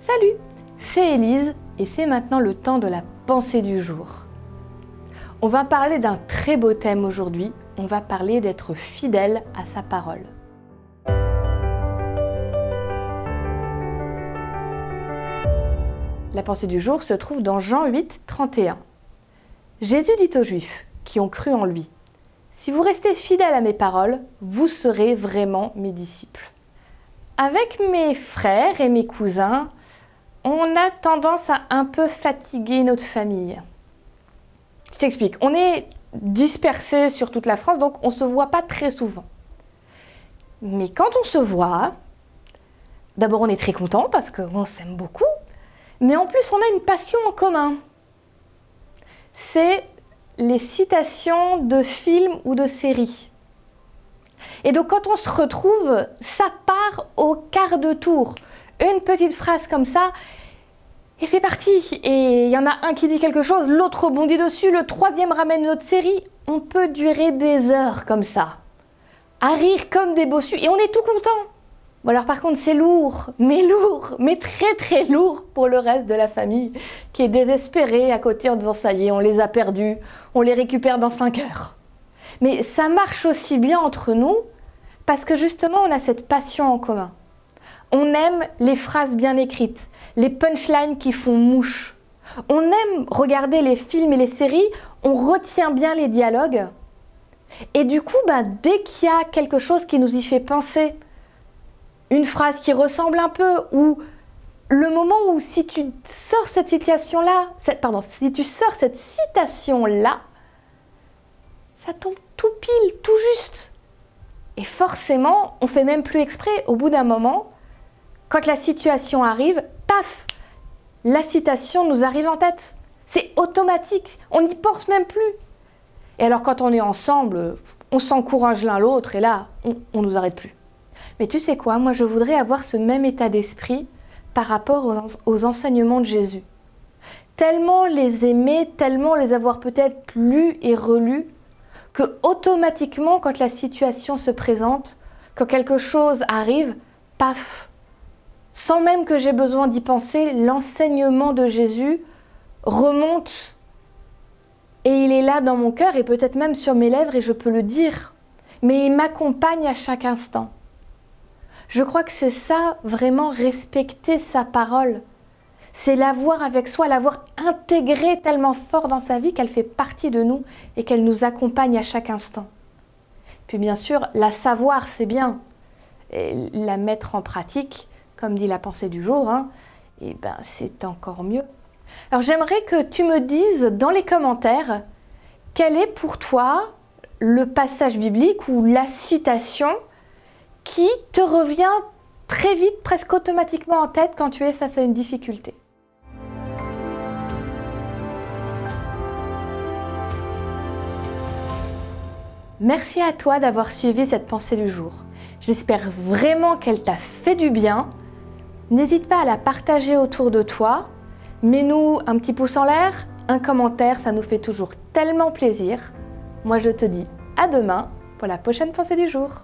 Salut, c'est Élise et c'est maintenant le temps de la pensée du jour. On va parler d'un très beau thème aujourd'hui, on va parler d'être fidèle à sa parole. La pensée du jour se trouve dans Jean 8, 31. Jésus dit aux Juifs qui ont cru en lui: « Si vous restez fidèles à mes paroles, vous serez vraiment mes disciples. » Avec mes frères et mes cousins, on a tendance à un peu fatiguer notre famille. Je t'explique, on est dispersés sur toute la France, donc on ne se voit pas très souvent. Mais quand on se voit, d'abord on est très content parce qu'on s'aime beaucoup, mais en plus on a une passion en commun. C'est les citations de films ou de séries. Et donc quand on se retrouve, ça part au quart de tour. Une petite phrase comme ça, et c'est parti. Et il y en a un qui dit quelque chose, l'autre rebondit dessus, le troisième ramène une autre série. On peut durer des heures comme ça, à rire comme des bossus, et on est tout content. Bon alors par contre c'est lourd, mais très très lourd pour le reste de la famille, qui est désespéré à côté en disant ça y est, on les a perdus, on les récupère dans 5 heures. Mais ça marche aussi bien entre nous, parce que justement on a cette passion en commun. On aime les phrases bien écrites, les punchlines qui font mouche. On aime regarder les films et les séries, on retient bien les dialogues. Et du coup, dès qu'il y a quelque chose qui nous y fait penser, une phrase qui ressemble un peu, ou le moment où si tu sors cette citation-là, si tu sors cette citation-là, ça tombe tout pile, tout juste. Et forcément, on fait même plus exprès, au bout d'un moment, quand la situation arrive, paf, la citation nous arrive en tête. C'est automatique, on n'y pense même plus. Et alors quand on est ensemble, on s'encourage l'un l'autre et là, on nous arrête plus. Mais tu sais quoi, moi je voudrais avoir ce même état d'esprit par rapport aux enseignements de Jésus. Tellement les aimer, tellement les avoir peut-être lus et relus, que automatiquement quand la situation se présente, quand quelque chose arrive, paf, sans même que j'ai besoin d'y penser, l'enseignement de Jésus remonte et il est là dans mon cœur et peut-être même sur mes lèvres et je peux le dire. Mais il m'accompagne à chaque instant. Je crois que c'est ça, vraiment respecter sa parole. C'est l'avoir avec soi, l'avoir intégrée tellement fort dans sa vie qu'elle fait partie de nous et qu'elle nous accompagne à chaque instant. Puis bien sûr, la savoir, c'est bien. Et la mettre en pratique, comme dit la pensée du jour, c'est encore mieux. Alors j'aimerais que tu me dises dans les commentaires quel est pour toi le passage biblique ou la citation qui te revient très vite, presque automatiquement en tête quand tu es face à une difficulté. Merci à toi d'avoir suivi cette pensée du jour. J'espère vraiment qu'elle t'a fait du bien. N'hésite pas à la partager autour de toi. Mets-nous un petit pouce en l'air, un commentaire, ça nous fait toujours tellement plaisir. Moi je te dis à demain pour la prochaine pensée du jour.